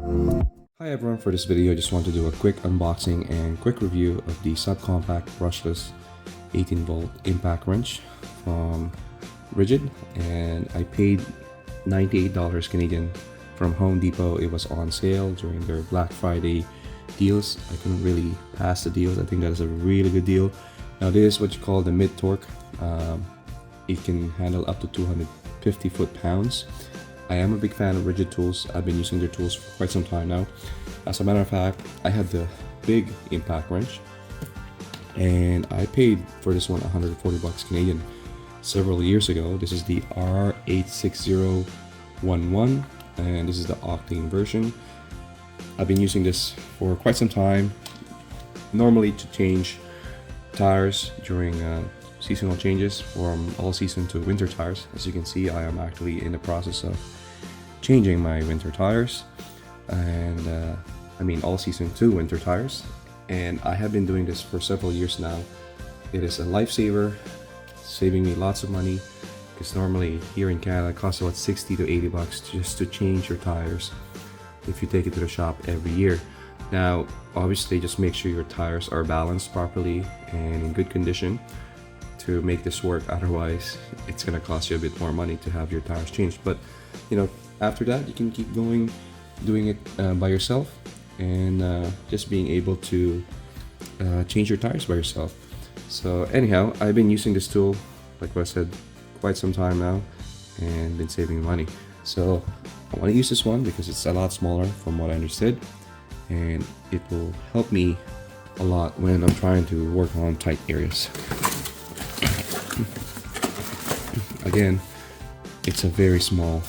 Hi everyone, for this video I just want to do a quick unboxing and quick review of the SubCompact brushless 18 volt impact wrench from RIDGID, and I paid $98 Canadian from Home Depot. It was on sale during their Black Friday deals. I couldn't really pass the deals. I think that is a really good deal. Now this is what you call the mid torque. It can handle up to 250 foot-pounds. I am a big fan of RIDGID tools. I've been using their tools for quite some time now. As a matter of fact, I had the big impact wrench and I paid for this one 140 bucks Canadian several years ago. This is the R86011 and this is the OCTANE version. I've been using this for quite some time, normally to change tires during seasonal changes from all season to winter tires. As you can see, I am actually in the process of changing my winter tires, and I mean all season to winter tires, and I have been doing this for several years now. It is a lifesaver, saving me lots of money, because normally here in Canada it costs about 60 to 80 bucks just to change your tires if you take it to the shop every year. Now obviously just make sure your tires are balanced properly and in good condition to make this work, otherwise it's gonna cost you a bit more money to have your tires changed. But you know, after that you can keep going doing it by yourself, and just being able to change your tires by yourself. So anyhow, I've been using this tool, like what I said, quite some time now and been saving money. So I want to use this one because it's a lot smaller from what I understood, and it will help me a lot when I'm trying to work on tight areas. Again, it's a very small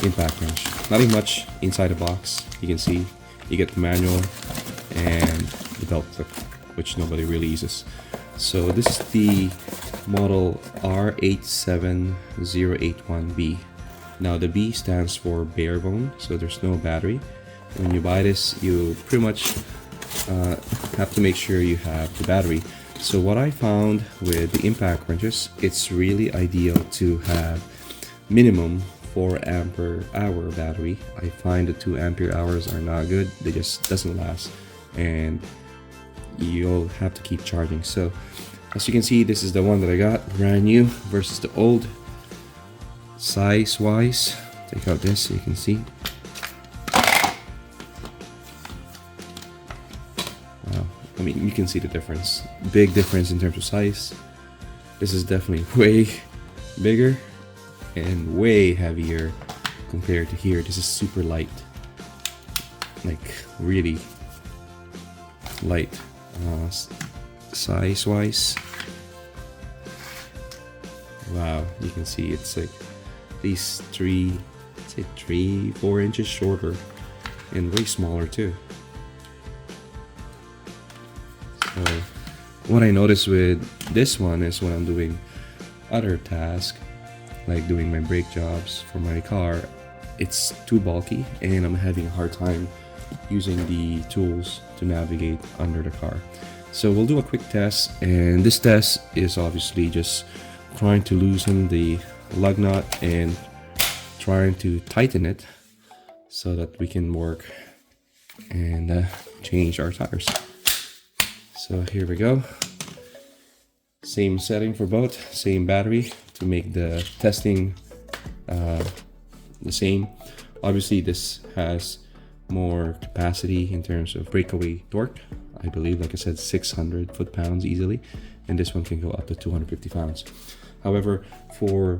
impact wrench. Nothing much inside the box. You can see you get the manual and the belt clip, which nobody really uses. So this is the model R87081B. Now the B stands for bare bone, so there's no battery. When you buy this, you pretty much have to make sure you have the battery. So what I found with the impact wrenches, it's really ideal to have minimum 4 ampere hour battery. I find the 2 ampere hours are not good. They just doesn't last, and you'll have to keep charging. So as you can see, this is the one that I got brand new versus the old. Size wise, take out this so you can see. Wow, I mean, you can see the difference. Big difference in terms of size. This is definitely way bigger and way heavier compared to here. This is super light, like really light. Size wise, wow, you can see it's like at least 3-4 inches shorter and way smaller too. So what I noticed with this one is when I'm doing other tasks, like doing my brake jobs for my car, it's too bulky and I'm having a hard time using the tools to navigate under the car. So we'll do a quick test, and this test is obviously just trying to loosen the lug nut and trying to tighten it so that we can work and change our tires. So here we go. Same setting for both, same battery to make the testing the same. Obviously this has more capacity in terms of breakaway torque. I believe, like I said, 600 foot-pounds easily, and this one can go up to 250 pounds. However, for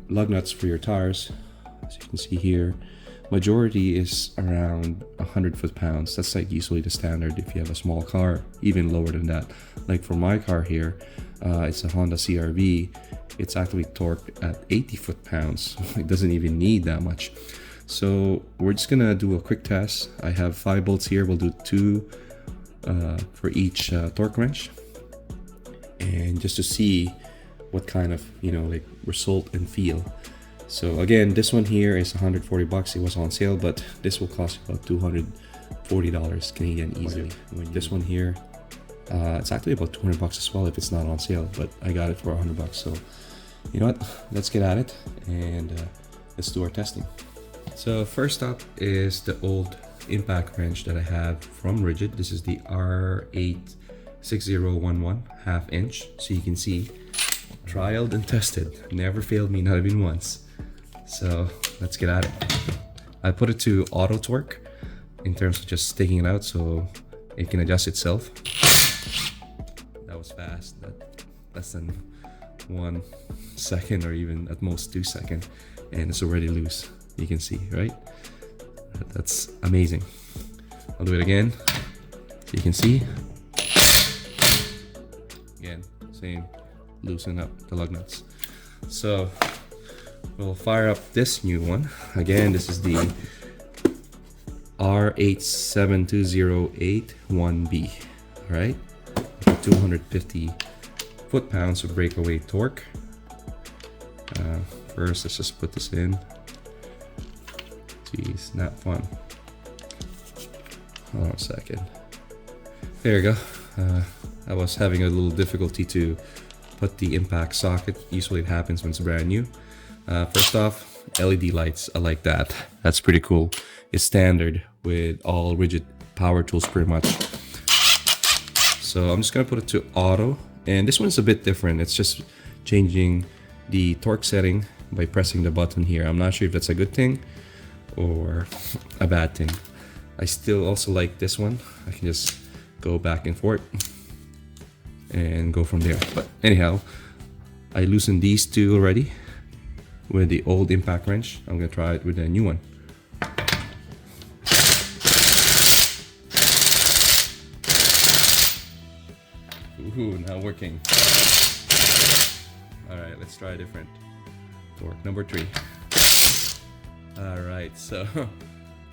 lug nuts for your tires, as you can see here, majority is around 100 foot-pounds. That's like usually the standard if you have a small car, even lower than that. Like for my car here, it's a Honda CR-V. It's actually torqued at 80 foot-pounds. It doesn't even need that much. So we're just gonna do a quick test. I have 5 bolts here. We'll do 2 for each torque wrench, and just to see what kind of, you know, like result and feel. So again, this one here is 140 bucks. It was on sale, but this will cost about $240 Canadian easily. This one here, it's actually about 200 bucks as well if it's not on sale, but I got it for 100 bucks. So you know what, let's get at it and let's do our testing. So first up is the old impact wrench that I have from RIDGID. This is the R86011 half inch. So you can see, trialed and tested, never failed me, not even once. So let's get at it. I put it to auto torque in terms of just taking it out so it can adjust itself. That was fast, less than 1 second or even at most 2 seconds, and it's already loose. You can see, right? That's amazing. I'll do it again so you can see. Again, same, loosen up the lug nuts. So we'll fire up this new one. Again, this is the R87011B. All right, 250 foot-pounds of breakaway torque. First, let's just put this in. Jeez, not fun. Hold on a second. There you go. I was having a little difficulty to put the impact socket. Usually it happens when it's brand new. First off, LED lights. I like that. That's pretty cool. It's standard with all RIDGID power tools pretty much. So I'm just gonna put it to auto. And this one's a bit different. It's just changing the torque setting by pressing the button here. I'm not sure if that's a good thing or a bad thing. I still also like this one. I can just go back and forth and go from there. But anyhow, I loosened these two already with the old impact wrench. I'm gonna try it with the new one. Ooh, not working. All right, let's try a different torque. Number 3. All right, so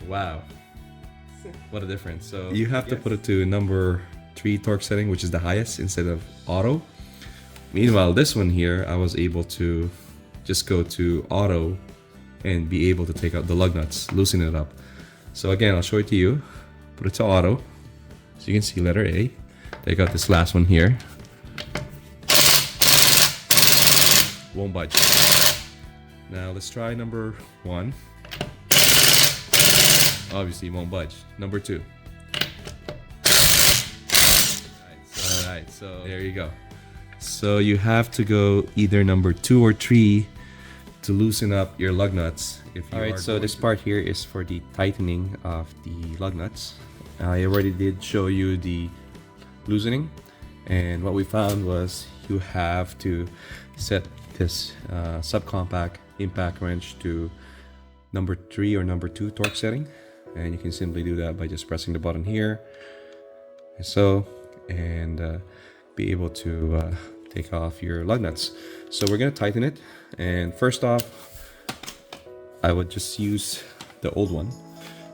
wow, what a difference. So you have to put it to number 3 torque setting, which is the highest, instead of auto. Meanwhile, this one here, I was able to just go to auto and be able to take out the lug nuts, loosen it up. So again, I'll show it to you. Put it to auto, so you can see letter A. Take out this last one here. Won't budge. Now let's try number 1. Obviously won't budge. Number 2. Alright, so there you go. So you have to go either number 2 or 3 to loosen up your lug nuts. Alright, so this part here is for the tightening of the lug nuts. I already did show you the loosening, and what we found was you have to set this subcompact impact wrench to number 3 or number 2 torque setting, and you can simply do that by just pressing the button here, and be able to take off your lug nuts. So we're gonna tighten it, and first off, I would just use the old one.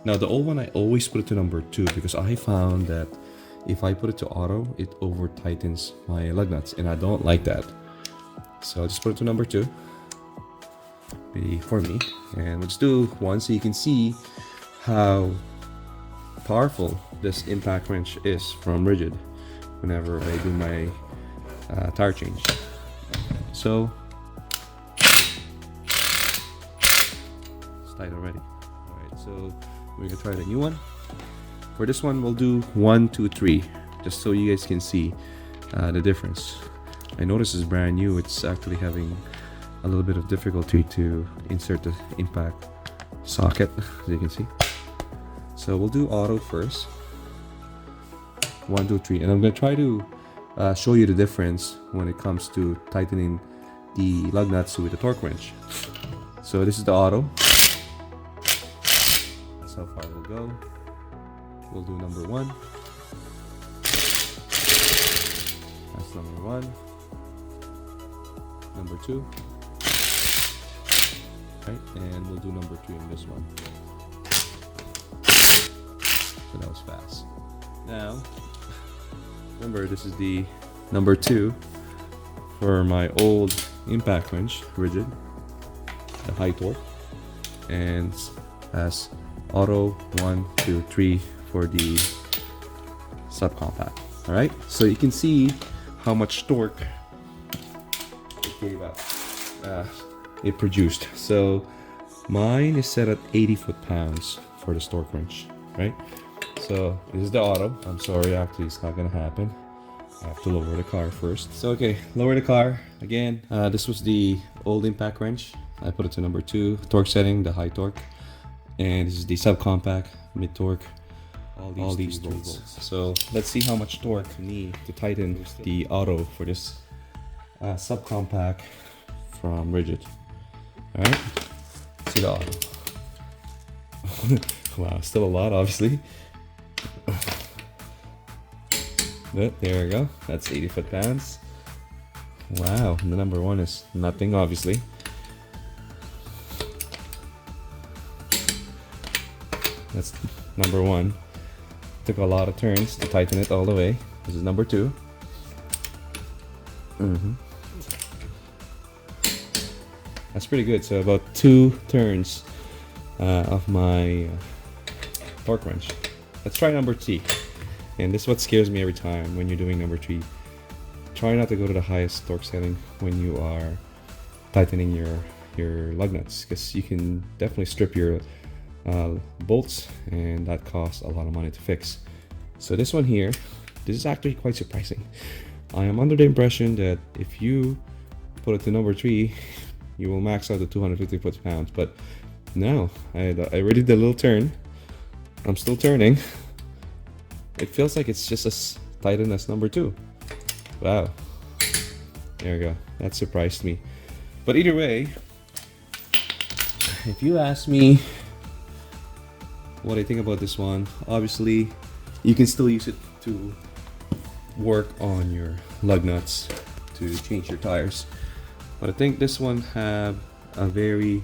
Now the old one, I always put it to number 2 because I found that if I put it to auto, it over tightens my lug nuts, and I don't like that. So I'll just put it to number 2 for me, and let's do 1 so you can see how powerful this impact wrench is from RIDGID whenever I do my tire change. So it's tight already. Alright, so we're gonna try the new one. For this one, we'll do 1, 2, 3, just so you guys can see the difference. I notice it's brand new. It's actually having a little bit of difficulty to insert the impact socket, as you can see. So we'll do auto first. 1, 2, 3, and I'm gonna try to show you the difference when it comes to tightening the lug nuts with the torque wrench. So this is the auto. That's how far we'll go. We'll do number 1. That's number 1. Number 2. Right, and we'll do number 3 on this one. So that was fast. Now, remember, this is the number 2 for my old impact wrench, RIDGID, the high torque, and as auto 1, 2, 3 for the subcompact. All right, so you can see how much torque it gave up, it produced. So Mine is set at 80 foot-pounds for the torque wrench, right? So this is the auto. I'm sorry, actually it's not gonna happen. I have to lower the car first. So okay, lower the car again. This was the old impact wrench. I put it to number 2, torque setting, the high torque. And this is the subcompact, mid torque, all these volts. So let's see how much torque we need to tighten the auto for this subcompact from RIDGID. All right, let's see the auto. Wow, still a lot, obviously. But there we go. That's 80 foot-pounds. Wow, the number 1 is nothing, obviously. That's number 1. Took a lot of turns to tighten it all the way. This is number 2. That's pretty good. So about 2 turns of my torque wrench. Let's try number 3. And this is what scares me every time when you're doing number 3. Try not to go to the highest torque setting when you are tightening your lug nuts, because you can definitely strip your bolts, and that costs a lot of money to fix. So this one here, this is actually quite surprising. I am under the impression that if you put it to number 3, you will max out the 250 foot-pounds, but no, I already did a little turn. I'm still turning. It feels like it's just as tightened as number 2. Wow. There we go. That surprised me. But either way, if you ask me what I think about this one, obviously you can still use it to work on your lug nuts, to change your tires. But I think this one have a very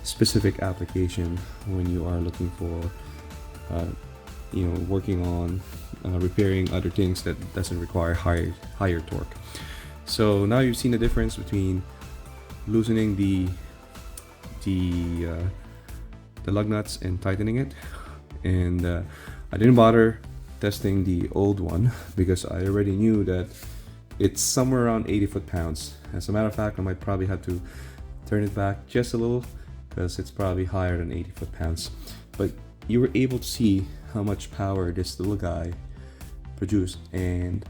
specific application when you are looking for working on repairing other things that doesn't require higher torque. So now you've seen the difference between loosening the lug nuts and tightening it. And I didn't bother testing the old one because I already knew that it's somewhere around 80 foot-pounds. As a matter of fact, I might probably have to turn it back just a little because it's probably higher than 80 foot-pounds. But you were able to see how much power this little guy produced, and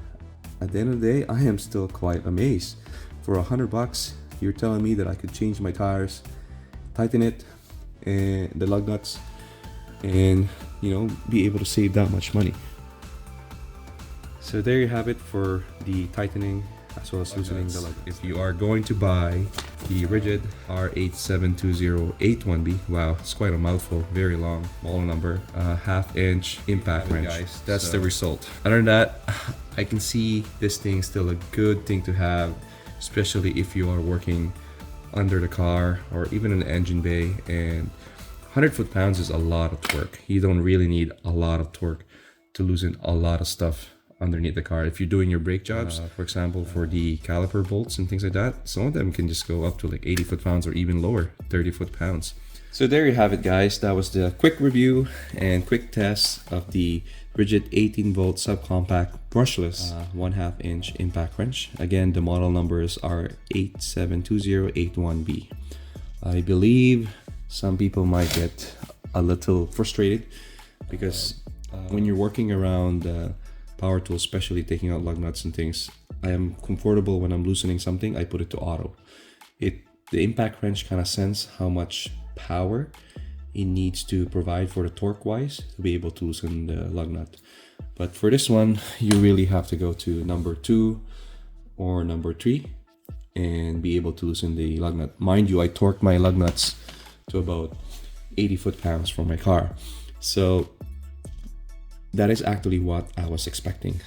at the end of the day, I am still quite amazed. For $100, you're telling me that I could change my tires, tighten it, and the lug nuts, and be able to save that much money. So there you have it for the tightening as well as loosening the lug. If you are going to buy the RIDGID R872081B, wow, it's quite a mouthful, very long, small number, 1/2 inch impact wrench, guys. That's the result. Other than that, I can see this thing still a good thing to have, especially if you are working under the car or even in the engine bay. And 100 foot-pounds is a lot of torque. You don't really need a lot of torque to loosen a lot of stuff underneath the car. If you're doing your brake jobs, for example, for the caliper bolts and things like that, some of them can just go up to like 80 foot-pounds or even lower, 30 foot-pounds. So there you have it, guys. That was the quick review and quick test of the RIDGID 18-volt subcompact brushless 1/2 inch impact wrench. Again, the model numbers are R872081B. I believe some people might get a little frustrated because when you're working around power tools, especially taking out lug nuts and things, I am comfortable when I'm loosening something, I put it to auto. The impact wrench kind of sense how much power it needs to provide for the torque wise to be able to loosen the lug nut. But for this one, you really have to go to number 2 or number 3 and be able to loosen the lug nut. Mind you, I torqued my lug nuts to about 80 foot-pounds for my car. So that is actually what I was expecting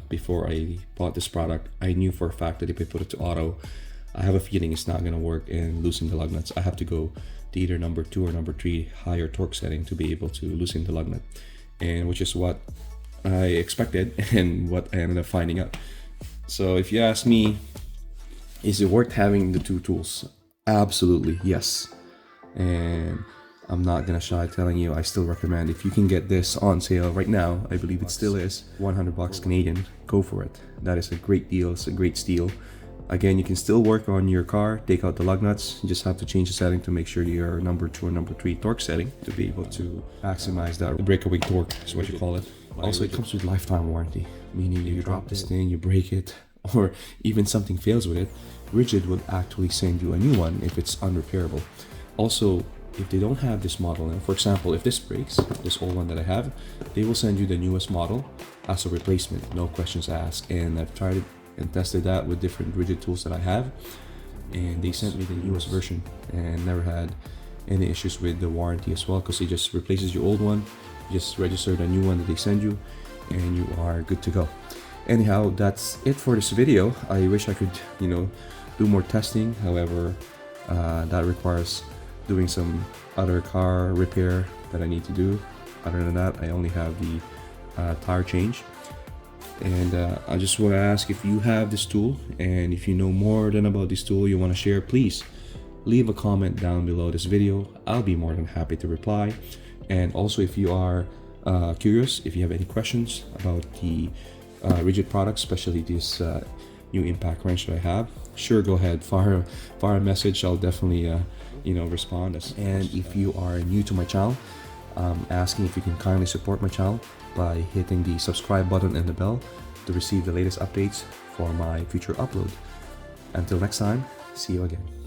before I bought this product. I knew for a fact that if I put it to auto, I have a feeling it's not going to work and loosen the lug nuts. I have to go to either number 2 or number 3 higher torque setting to be able to loosen the lug nut, and which is what I expected and what I ended up finding out. So if you ask me, is it worth having the 2 tools? Absolutely, yes. And I'm not gonna shy telling you, I still recommend, if you can get this on sale right now, I believe it still is $100 Canadian, go for it. That is a great deal, it's a great steal. Again, you can still work on your car, take out the lug nuts. You just have to change the setting to make sure your number 2 or number 3 torque setting to be able to maximize that breakaway torque is what you call it. Also, it comes with lifetime warranty, meaning if you drop this thing, you break it, or even something fails with it, RIDGID would actually send you a new one if it's unrepairable. Also, if they don't have this model, and for example, if this breaks, this old one that I have, they will send you the newest model as a replacement, no questions asked. And I've tried it and tested that with different RIDGID tools that I have, and they sent me the newest version and never had any issues with the warranty as well, because it just replaces your old one. You just register the new one that they send you and you are good to go. Anyhow, that's it for this video. I wish I could, do more testing. However, that requires doing some other car repair that I need to do. Other than that, I only have the tire change. And I just want to ask, if you have this tool and if you know more than about this tool you want to share, please leave a comment down below this video. I'll be more than happy to reply. And also, if you are curious, if you have any questions about the RIDGID products, especially this new impact wrench that I have, sure, go ahead, fire a message. I'll definitely respond. And if you are new to my channel, asking if you can kindly support my channel by hitting the subscribe button and the bell to receive the latest updates for my future upload. Until next time, see you again.